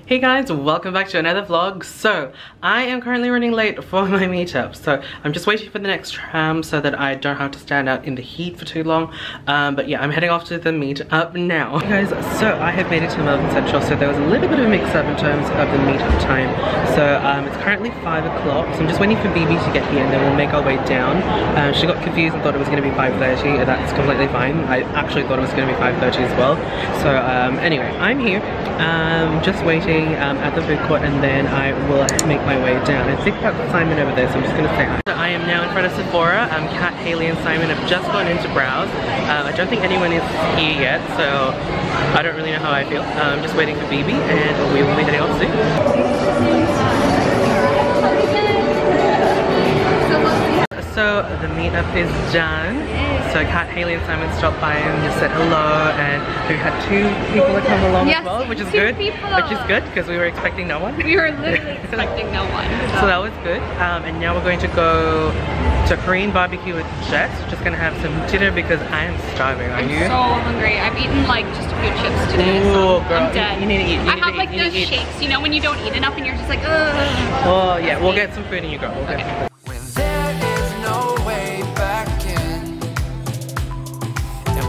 Hey guys, welcome back to another vlog. So I am currently running late for my meetup, so I'm just waiting for the next tram so that I don't have to stand out in the heat for too long. But yeah, I'm heading off to the meetup now. Hey guys, so I have made it to Melbourne Central, so there was a little bit of a mix-up in terms of the meetup time. So it's currently 5 o'clock, so I'm just waiting for Bibi to get here and then we'll make our way down. She got confused and thought it was going to be 5:30, and that's completely fine. I actually thought it was going to be 5:30 as well. So anyway, I'm here, just waiting at the food court, and then I will make my way down. I think that's Simon over there, so I'm just gonna say hi. So I am now in front of Sephora. Kat, Haley and Simon have just gone in to browse. I don't think anyone is here yet, so I don't really know how I feel. I'm just waiting for Bibi and we will be heading off soon. So the meetup is done. So Kat, Haley and Simon stopped by and just said hello, and we had 2 people that come along as well, which is good. Which is good because we were expecting no one. We were literally expecting no one. So that was good. And now we're going to go to Korean BBQ with Jess. We're just gonna have some dinner because I am starving. Are you? I'm so hungry. I've eaten like just a few chips today. Ooh, so girl, I'm dead. You need to eat. I have like those shakes, you know, when you don't eat enough and you're just like, ugh. Oh yeah, we'll get some food and you go. We'll get some food.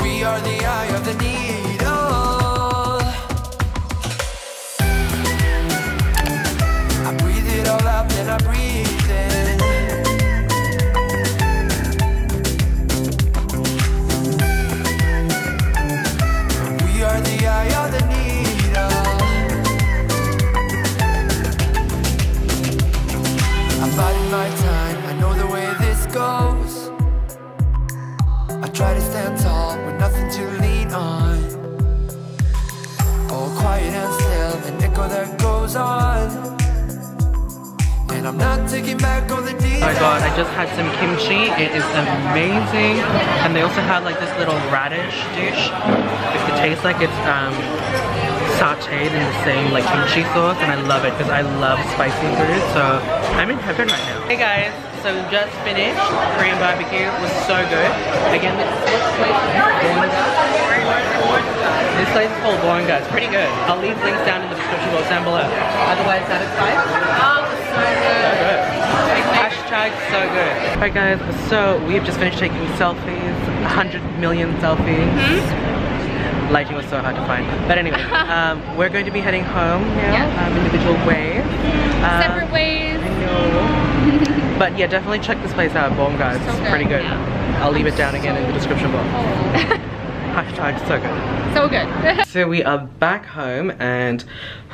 We are the eye of the needle. I breathe it all out, then I breathe in. We are the eye of the needle. I'm biding my time, I know the way this goes. I try to stand tall with nothing to lean on. All quiet and still, an echo that goes on. And I'm not taking back all the details. Oh my god, I just had some kimchi. It is amazing. And they also have like this little radish dish. It tastes like it's sauteed in the same like kimchi sauce, and I love it because I love spicy food. So I'm in heaven right now. Hey guys. So we just finished Korean BBQ. It was so good. Again, this place is Bornga. This place is called Bornga. It's pretty good. I'll leave links down in the description box down below. Otherwise, satisfied? Oh, so good. So good. Hashtag so good. Alright guys, so we have just finished taking selfies. 100 million selfies. Lighting was so hard to find. But anyway, we're going to be heading home now. Individual ways. Separate ways. I know. But yeah, definitely check this place out, Bornga. It's so pretty good. Yeah. I'll leave it down again in the description box. Hashtag so good. So good. So we are back home and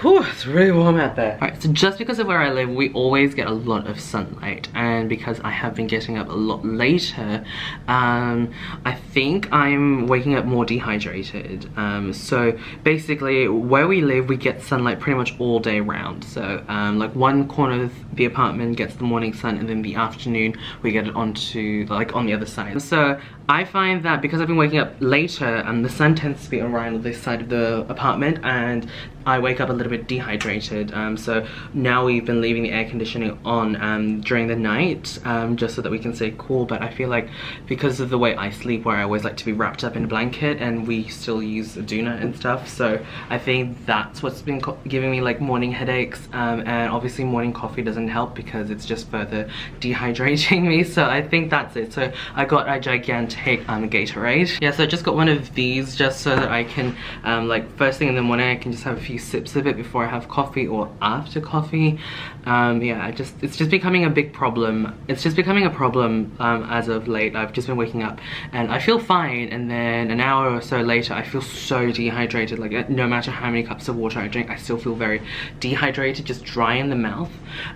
whew, it's really warm out there. Alright, so just because of where I live, we always get a lot of sunlight, and because I have been getting up a lot later, I think I'm waking up more dehydrated. So basically where we live, we get sunlight pretty much all day round. So like one corner of the apartment gets the morning sun, and then the afternoon we get it onto like on the other side. So I find that because I've been waking up later, the sun tends to be around this side of the apartment, and I wake up a little bit dehydrated. So now we've been leaving the air conditioning on during the night, just so that we can stay cool. But I feel like because of the way I sleep, where I always like to be wrapped up in a blanket, and we still use a doona and stuff, so I think that's what's been giving me like morning headaches, and obviously morning coffee doesn't help because it's just further dehydrating me. So I think that's it. So I got a gigantic Gatorade. Yeah, so I just got one of these just so that I can like first thing in the morning I can just have a few sips of it before I have coffee or after coffee. Yeah, it's just becoming a big problem. It's just becoming a problem as of late. I've just been waking up and I feel fine, and then an hour or so later I feel so dehydrated. Like no matter how many cups of water I drink, I still feel very dehydrated, just dry in the mouth,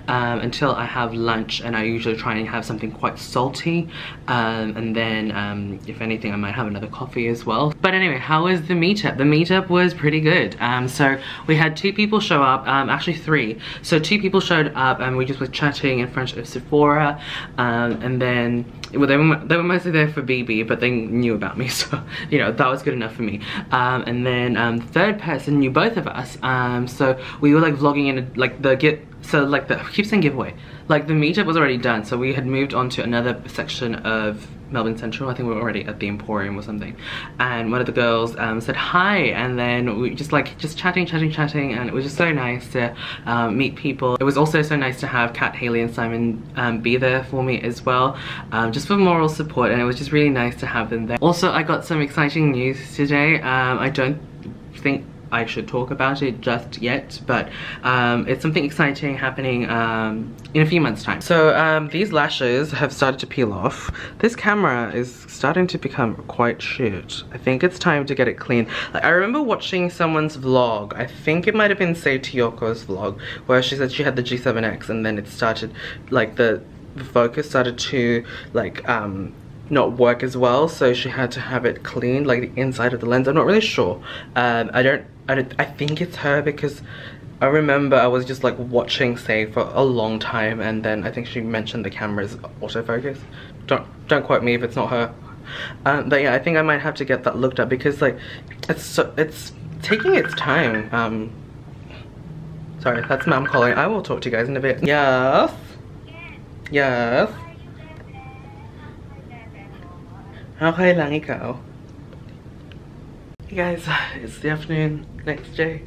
until I have lunch, and I usually try and have something quite salty, and then if anything I might have another coffee as well. But anyway, how was the meetup? The meetup was pretty good. So we had 2 people show up, actually 3. So 2 people showed up and we just were chatting in front of Sephora, and then well, they were mostly there for Bibi, but they knew about me, so you know that was good enough for me. And then the third person knew both of us, so we were like vlogging in like the so like the, I keep saying giveaway, like the meetup was already done, so we had moved on to another section of Melbourne Central. I think we were already at the Emporium or something, and one of the girls said hi, and then we just chatting, and it was just so nice to meet people. It was also so nice to have Kat, Haley and Simon be there for me as well, just for moral support, and it was just really nice to have them there. Also, I got some exciting news today. I don't think I should talk about it just yet, but it's something exciting happening in a few months time. So these lashes have started to peel off. This camera is starting to become quite shit. I think it's time to get it clean. Like, I remember watching someone's vlog, I think it might have been Say Tiyoko's vlog, where she said she had the G7X and then it started, like the focus started to like not work as well, so she had to have it cleaned, like the inside of the lens. I'm not really sure. I think it's her, because I remember I was just like watching Say for a long time, and then I think she mentioned the camera's autofocus. Don't quote me if it's not her. But yeah, I think I might have to get that looked at, because like it's taking its time. Sorry, that's Mum calling. I will talk to you guys in a bit. Yes. Yes. Okay lang ikaw. Hey guys, it's the afternoon, next day.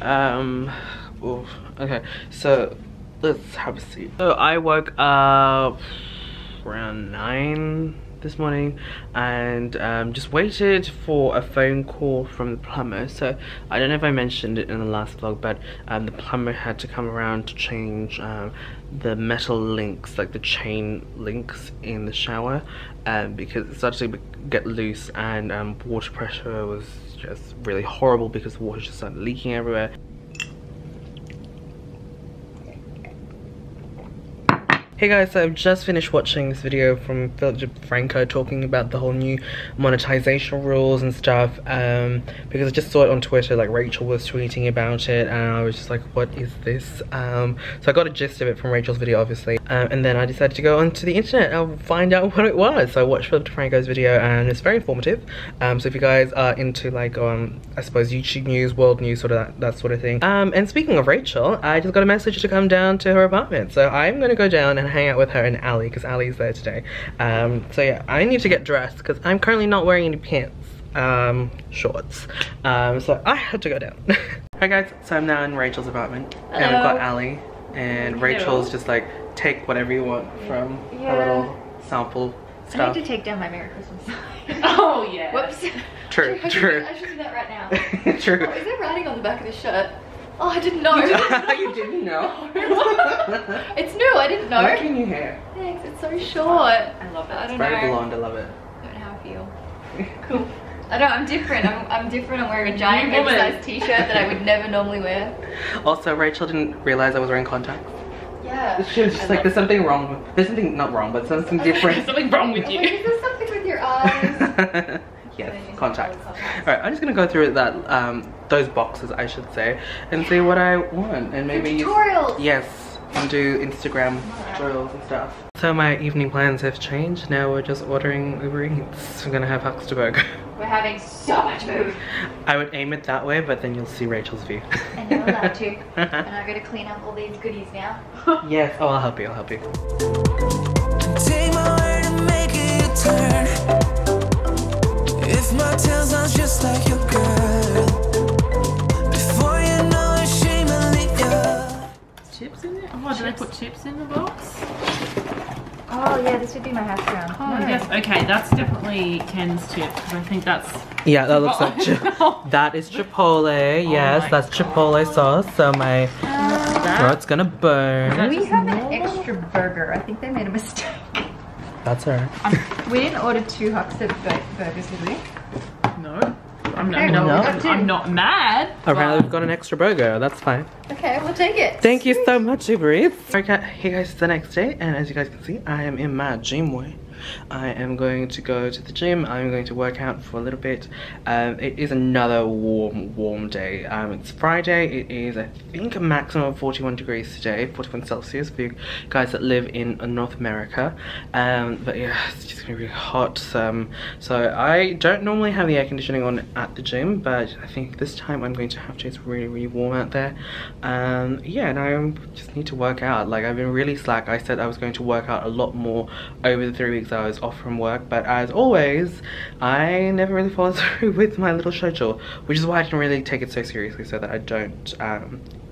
Okay, so let's have a seat. So I woke up around 9 this morning and just waited for a phone call from the plumber. So I don't know if I mentioned it in the last vlog, but the plumber had to come around to change the metal links, like the chain links in the shower, because it started to get loose, and water pressure was just really horrible because the water just started leaking everywhere. Hey guys, so I've just finished watching this video from Philip Franco talking about the whole new monetization rules and stuff, because I just saw it on Twitter, like Rachel was tweeting about it, and I was just like, what is this? So I got a gist of it from Rachel's video, obviously, and then I decided to go onto the internet and find out what it was. So I watched Philip Franco's video, and it's very informative. So if you guys are into like, I suppose YouTube news, world news, sort of that sort of thing. And speaking of Rachel, I just got a message to come down to her apartment, so I'm gonna go down and hang out with her and Allie, because Allie's there today. So yeah, I need to get dressed because I'm currently not wearing any pants, shorts, so I had to go down. Hi guys, so I'm now in Rachel's apartment. Hello. And we've got Allie, and Rachel's just like, take whatever you want from her little sample stuff. I need to take down my Merry Christmas sign. Oh yeah. Whoops. True. I should do that right now. True. Oh, is there writing on the back of this shirt? Oh, I didn't know. You didn't know? It's new, I didn't know. I like your new hair. Thanks, it's so short. I love it. I don't know. Very blonde, I love it. I don't know how I feel. Cool. I don't, I'm different. I'm different. I'm wearing a giant oversized t-shirt that I would never normally wear. Also, Rachel didn't realize I was wearing contacts. Yeah. She was just like, there's something wrong. There's something not wrong, but something different. There's something wrong with you. Is there something with your eyes? Yes, contacts. Alright, I'm just gonna go through that, those boxes, I should say, and see what I want, and maybe tutorials. Yes, and do Instagram tutorials and stuff. So my evening plans have changed. Now we're just ordering Uber Eats. We're gonna have Huckster Burger. We're having so much food. I would aim it that way, but then you'll see Rachel's view. And you're allowed to. And I gotta clean up all these goodies now. Yes. Oh, I'll help you. I'll help you. Take my word and make it turn. If my tail sounds just like your girl, before you know it, shame and leave ya. Chips in it? Oh, did I put chips in the box? Oh yeah, this would be my hash brown. Oh yes, okay, that's definitely Ken's chips, because I think that's... Yeah, that looks like that is Chipotle. Yes, that's Chipotle sauce. So my throat's gonna burn. We have an extra burger. I think they made a mistake. That's her. We didn't order 2 Huckster burgers, did we? No. I'm No. not mad. Apparently we've got an extra burger. That's fine. Okay, we'll take it. Thank you so much, Uber Eats. Okay, hey guys, it's the next day, and as you guys can see, I am in my gym wear. I am going to go to the gym. I'm going to work out for a little bit. It is another warm day. It's Friday. It is, I think, a maximum of 41 degrees today, 41 Celsius for you guys that live in North America. But yeah, it's just gonna be really hot. So I don't normally have the air conditioning on at the gym, but I think this time I'm going to have to. It's really warm out there. Yeah, and I just need to work out. Like, I've been really slack. I said I was going to work out a lot more over the 3 weeks I was off from work, but as always, I never really follow through with my little schedule, which is why I didn't really take it so seriously, so that I don't,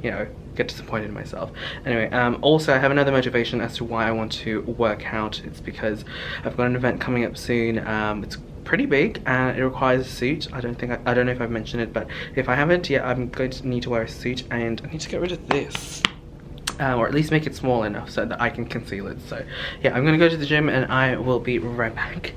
you know, get disappointed in myself. Anyway, also I have another motivation as to why I want to work out. It's because I've got an event coming up soon. It's pretty big and it requires a suit. I don't know if I've mentioned it, but if I haven't, yeah, I'm going to need to wear a suit, and I need to get rid of this. Or at least make it small enough so that I can conceal it. So yeah, I'm gonna go to the gym and I will be right back.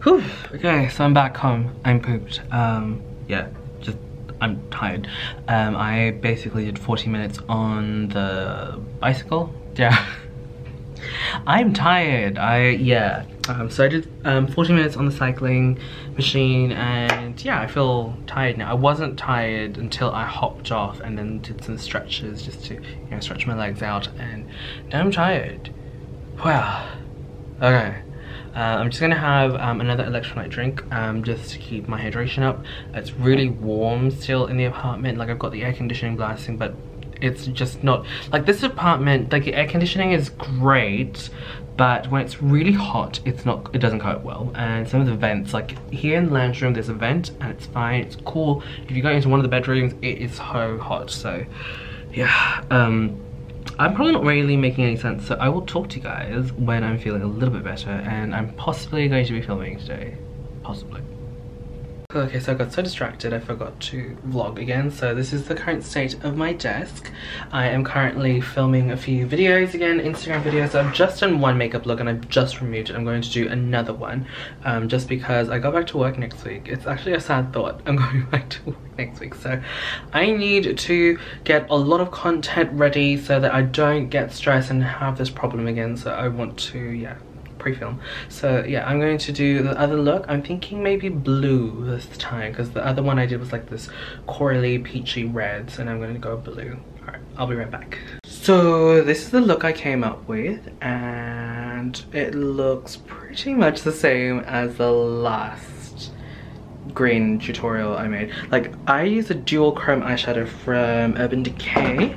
Whew. Okay, so I'm back home. I'm pooped. Yeah, just I'm tired. I basically did 40 minutes on the bicycle. Yeah. I'm tired. Yeah. So I did 40 minutes on the cycling machine, and yeah, I feel tired now. I wasn't tired until I hopped off and then did some stretches just to, you know, stretch my legs out, and now I'm tired. Wow. Okay. I'm just gonna have another electrolyte drink just to keep my hydration up. It's really warm still in the apartment. Like, I've got the air conditioning blasting, but it's just not like this apartment. Like, the air conditioning is great, but when it's really hot, it doesn't cope well. And some of the vents, like here in the lounge room, there's a vent and it's fine, it's cool. If you go into one of the bedrooms, it is so hot. So yeah, I'm probably not really making any sense, so I will talk to you guys when I'm feeling a little bit better, and I'm possibly going to be filming today, possibly. Okay, so I got so distracted I forgot to vlog again. So this is the current state of my desk. I am currently filming a few videos again, Instagram videos. I've just done one makeup look and I've just removed it. I'm going to do another one just because I go back to work next week. It's actually a sad thought, I'm going back to work next week. So I need to get a lot of content ready so that I don't get stressed and have this problem again. So I want to, yeah, pre-film. So yeah, I'm going to do the other look. I'm thinking maybe blue this time, because the other one I did was like this corally peachy reds, and I'm going to go blue. Alright, I'll be right back. So this is the look I came up with, and it looks pretty much the same as the last green tutorial I made. Like, I use a dual chrome eyeshadow from Urban Decay.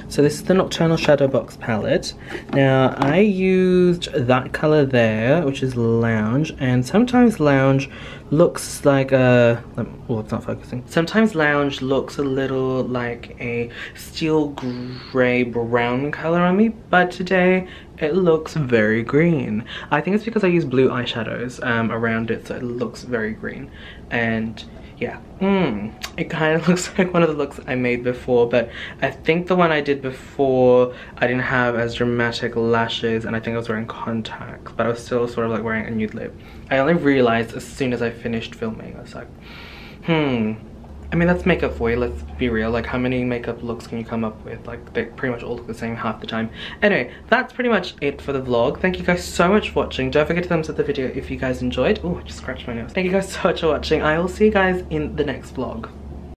So this is the Nocturnal Shadow Box palette. Now, I used that color there, which is Lounge, and sometimes Lounge looks like a, well, it's not focusing. Sometimes Lounge looks a little like a steel gray brown color on me, but today it looks very green. I think it's because I use blue eyeshadows around it, so it looks very green. And yeah, it kind of looks like one of the looks I made before, but I think the one I did before, I didn't have as dramatic lashes, and I think I was wearing contacts, but I was still sort of like wearing a nude lip. I only realized as soon as I finished filming, I was like, I mean, that's makeup for you, let's be real. Like, how many makeup looks can you come up with? Like, they pretty much all look the same half the time. Anyway, that's pretty much it for the vlog. Thank you guys so much for watching. Don't forget to thumbs up the video if you guys enjoyed. Oh, I just scratched my nose. Thank you guys so much for watching. I will see you guys in the next vlog.